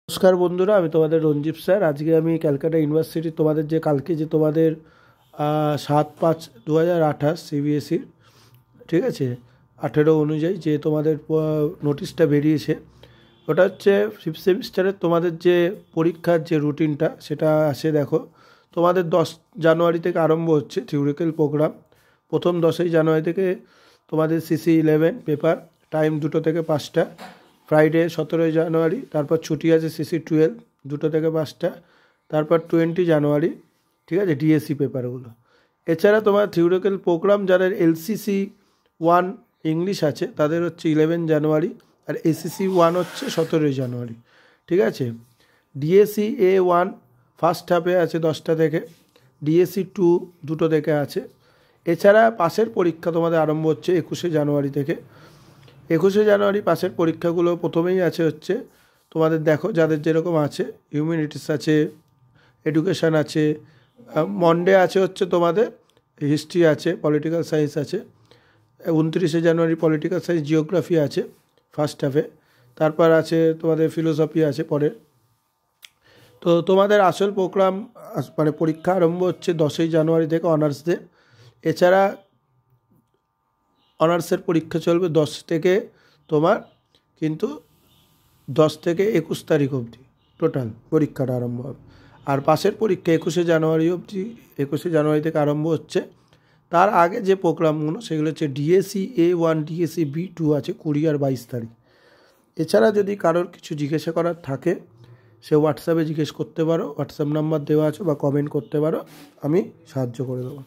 নমস্কার বন্ধুরা, আমি তোমাদের রঞ্জিত স্যার। আজকে আমি ক্যালকাটা ইউনিভার্সিটি তোমাদের যে কালকে যে তোমাদের 7/5/2028 সিবিএসইর, ঠিক আছে, 18 অনুযায়ী যে তোমাদের নোটিশটা বেরিয়েছে, ওটা হচ্ছে ফিফথ সেমিস্টারের তোমাদের যে পরীক্ষার যে রুটিনটা সেটা আছে। দেখো, তোমাদের 10 জানুয়ারি থেকে আরম্ভ হচ্ছে থিওরিক্যাল প্রোগ্রাম। প্রথম 10ই জানুয়ারি থেকে তোমাদের CC11 পেপার, টাইম 2টো থেকে 5টা। ফ্রাইডে 17ই জানুয়ারি, তারপর ছুটি আছে CC12 2টো থেকে 5টা। তারপর 20 জানুয়ারি, ঠিক আছে, ডিএসসি পেপারগুলো। এছাড়া তোমার থিওরিক্যাল প্রোগ্রাম যাদের LCC 1 ইংলিশ আছে তাদের হচ্ছে 11 জানুয়ারি, আর ACC 1 হচ্ছে 17ই জানুয়ারি, ঠিক আছে। ডিএসসি A1 ফার্স্ট হাফে আছে 10টা থেকে, ডিএসসি 2 2টো থেকে আছে। এছাড়া পাশের পরীক্ষা তোমাদের আরম্ভ হচ্ছে 21শে জানুয়ারি থেকে। 21শে জানুয়ারি পাশের পরীক্ষাগুলো প্রথমেই আছে হচ্ছে তোমাদের, দেখো যাদের যেরকম আছে, হিউম্যানিটিস আছে, এডুকেশান আছে, মন্ডে আছে হচ্ছে তোমাদের হিস্ট্রি আছে, পলিটিক্যাল সায়েন্স আছে। 29শে জানুয়ারি পলিটিক্যাল সায়েন্স জিওগ্রাফি আছে ফার্স্ট হাফে। তারপর আছে তোমাদের ফিলোসফি আছে পরে। তো তোমাদের আসল প্রোগ্রাম মানে পরীক্ষা আরম্ভ হচ্ছে 10ই জানুয়ারি থেকে অনার্সদের। এছাড়া অনার্সের পরীক্ষা চলবে 10 থেকে তোমার কিন্তু 10 থেকে 21 তারিখ অবধি টোটাল পরীক্ষাটা আরম্ভ হবে। আর পাশের পরীক্ষা 21শে জানুয়ারি অবধি, 21শে জানুয়ারি থেকে আরম্ভ হচ্ছে। তার আগে যে প্রোগ্রামগুলো সেগুলো হচ্ছে ডিএসসি A1, ডিএসসি B2 আছে 20 আর 22 তারিখ। এছাড়া যদি কারোর কিছু জিজ্ঞাসা করার থাকে সে হোয়াটসঅ্যাপে জিজ্ঞেস করতে পারো, হোয়াটসঅ্যাপ নাম্বার দেওয়া আছে, বা কমেন্ট করতে পারো, আমি সাহায্য করে দেবো।